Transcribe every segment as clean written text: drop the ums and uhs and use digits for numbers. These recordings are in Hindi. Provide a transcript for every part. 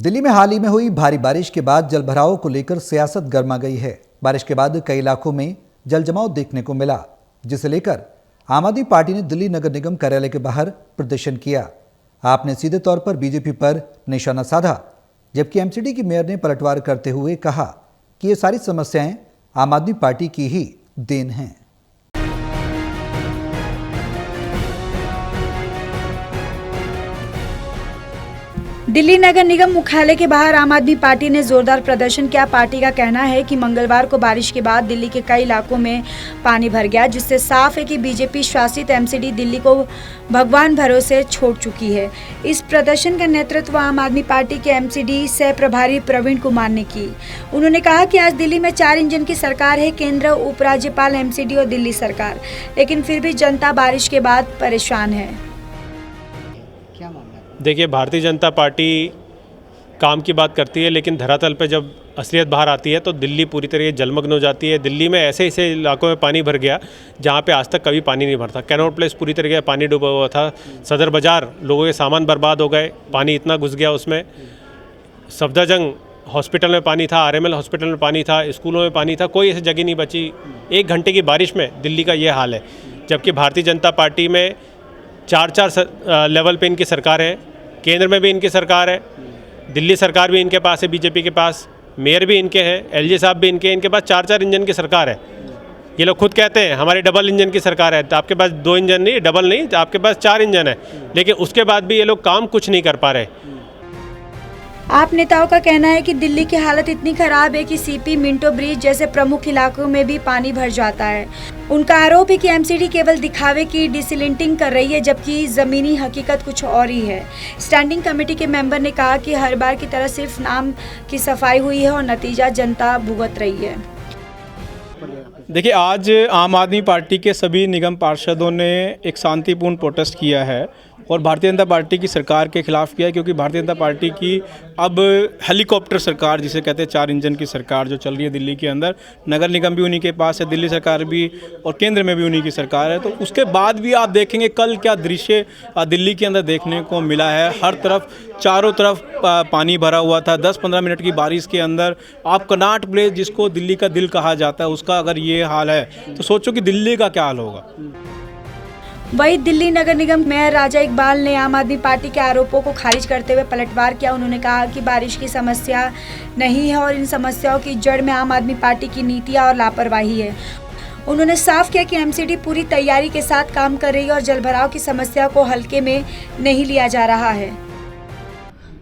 दिल्ली में हाल ही में हुई भारी बारिश के बाद जलभराव को लेकर सियासत गर्मा गई है। बारिश के बाद कई इलाकों में जल जमाव देखने को मिला, जिसे लेकर आम आदमी पार्टी ने दिल्ली नगर निगम कार्यालय के बाहर प्रदर्शन किया। आपने सीधे तौर पर बीजेपी पर निशाना साधा, जबकि एमसीडी की मेयर ने पलटवार करते हुए कहा कि ये सारी समस्याएं आम आदमी पार्टी की ही देन हैं। दिल्ली नगर निगम मुख्यालय के बाहर आम आदमी पार्टी ने जोरदार प्रदर्शन किया। पार्टी का कहना है कि मंगलवार को बारिश के बाद दिल्ली के कई इलाकों में पानी भर गया, जिससे साफ है कि बीजेपी शासित एमसीडी दिल्ली को भगवान भरोसे छोड़ चुकी है। इस प्रदर्शन का नेतृत्व आम आदमी पार्टी के एमसीडी सह प्रभारी प्रवीण कुमार ने की। उन्होंने कहा कि आज दिल्ली में 4 इंजन की सरकार है, केंद्र, उपराज्यपाल, एमसीडी और दिल्ली सरकार, लेकिन फिर भी जनता बारिश के बाद परेशान है। देखिए, भारतीय जनता पार्टी काम की बात करती है, लेकिन धरातल पे जब असलियत बाहर आती है तो दिल्ली पूरी तरह जलमग्न हो जाती है। दिल्ली में ऐसे ऐसे इलाकों में पानी भर गया जहाँ पे आज तक कभी पानी नहीं भरता। कैनॉट प्लेस पूरी तरीके से पानी डूबा हुआ था। सदर बाज़ार, लोगों के सामान बर्बाद हो गए, पानी इतना घुस गया उसमें। सफदरजंग हॉस्पिटल में पानी था, आरएमएल हॉस्पिटल में पानी था, स्कूलों में पानी था, कोई ऐसी जगह नहीं बची। 1 घंटे की बारिश में दिल्ली का ये हाल है। जबकि भारतीय जनता पार्टी में 4 लेवल पे इनकी सरकार है, केंद्र में भी इनकी सरकार है, दिल्ली सरकार भी इनके पास है, बीजेपी के पास, मेयर भी इनके हैं, एलजी साहब भी इनके हैं। इनके पास 4 इंजन की सरकार है। ये लोग खुद कहते हैं हमारी डबल इंजन की सरकार है। तो आपके पास 2 इंजन नहीं, डबल नहीं, तो आपके पास 4 इंजन है, लेकिन उसके बाद भी ये लोग काम कुछ नहीं कर पा रहे। आप नेताओं का कहना है कि दिल्ली की हालत इतनी खराब है कि सीपी, मिंटो ब्रिज जैसे प्रमुख इलाकों में भी पानी भर जाता है। उनका आरोप है कि एमसीडी केवल दिखावे की डिसिलिंटिंग कर रही है, जबकि जमीनी हकीकत कुछ और ही है। स्टैंडिंग कमेटी के मेंबर ने कहा कि हर बार की तरह सिर्फ नाम की सफाई हुई है और नतीजा जनता भुगत रही है। देखिए, आज आम आदमी पार्टी के सभी निगम पार्षदों ने एक शांतिपूर्ण प्रोटेस्ट किया है और भारतीय जनता पार्टी की सरकार के खिलाफ किया है, क्योंकि भारतीय जनता पार्टी की अब हेलीकॉप्टर सरकार, जिसे कहते हैं 4 इंजन की सरकार जो चल रही है दिल्ली के अंदर, नगर निगम भी उन्हीं के पास है, दिल्ली सरकार भी और केंद्र में भी उन्हीं की सरकार है। तो उसके बाद भी आप देखेंगे कल क्या दृश्य दिल्ली के अंदर देखने को मिला है। हर तरफ, चारों तरफ पानी भरा हुआ था। 10-15 मिनट की बारिश के अंदर आप कनॉट प्लेस, जिसको दिल्ली का दिल कहा जाता है, उसका अगर ये हाल है तो सोचो कि दिल्ली का क्या हाल होगा। वहीं दिल्ली नगर निगम मेयर राजा इकबाल ने आम आदमी पार्टी के आरोपों को खारिज करते हुए पलटवार किया। उन्होंने कहा कि बारिश की समस्या नहीं है और इन समस्याओं की जड़ में आम आदमी पार्टी की नीतियां और लापरवाही है। उन्होंने साफ किया कि एमसीडी पूरी तैयारी के साथ काम कर रही है और जलभराव की समस्या को हल्के में नहीं लिया जा रहा है।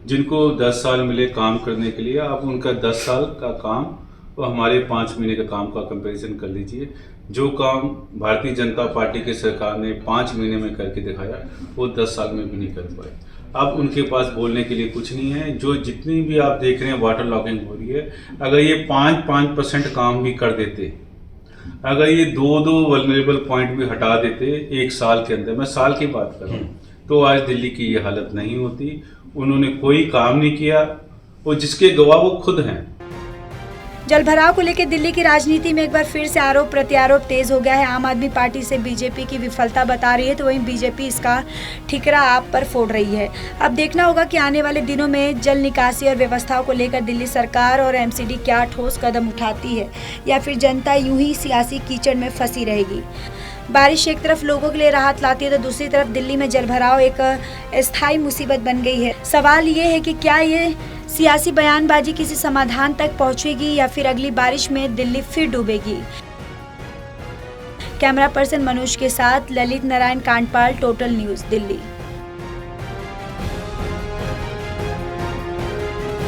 जिनको 10 साल मिले काम करने के लिए, आप उनका 10 साल का काम और हमारे 5 महीने का काम का कंपैरिजन कर लीजिए। जो काम भारतीय जनता पार्टी की सरकार ने 5 महीने में करके दिखाया, वो 10 साल में भी नहीं कर पाए। अब उनके पास बोलने के लिए कुछ नहीं है। जो जितनी भी आप देख रहे हैं वाटर लॉगिंग हो रही है, अगर ये 5% काम भी कर देते, अगर ये 2 वल्नरेबल पॉइंट भी हटा देते 1 साल के अंदर, मैं साल की बात कर रहा हूँ, तो आज दिल्ली की ये हालत नहीं होती। उन्होंने कोई काम नहीं किया और जिसके गवाह वो खुद हैं। जलभराव को लेकर दिल्ली की राजनीति में एक बार फिर से आरोप प्रत्यारोप तेज हो गया है। आम आदमी पार्टी से बीजेपी की विफलता बता रही है, तो वहीं बीजेपी इसका ठिकरा आप पर फोड़ रही है। अब देखना होगा कि आने वाले दिनों में जल निकासी और व्यवस्थाओं को लेकर दिल्ली सरकार और एमसीडी क्या ठोस कदम उठाती है, या फिर जनता यूं ही सियासी कीचड़ में फंसी रहेगी। बारिश एक तरफ लोगों के लिए राहत लाती है, तो दूसरी तरफ दिल्ली में जलभराव एक अस्थायी मुसीबत बन गई है। सवाल ये है कि क्या ये सियासी बयानबाजी किसी समाधान तक पहुंचेगी या फिर अगली बारिश में दिल्ली फिर डूबेगी। कैमरा पर्सन मनोज के साथ ललित नारायण कांडपाल, टोटल न्यूज़, दिल्ली।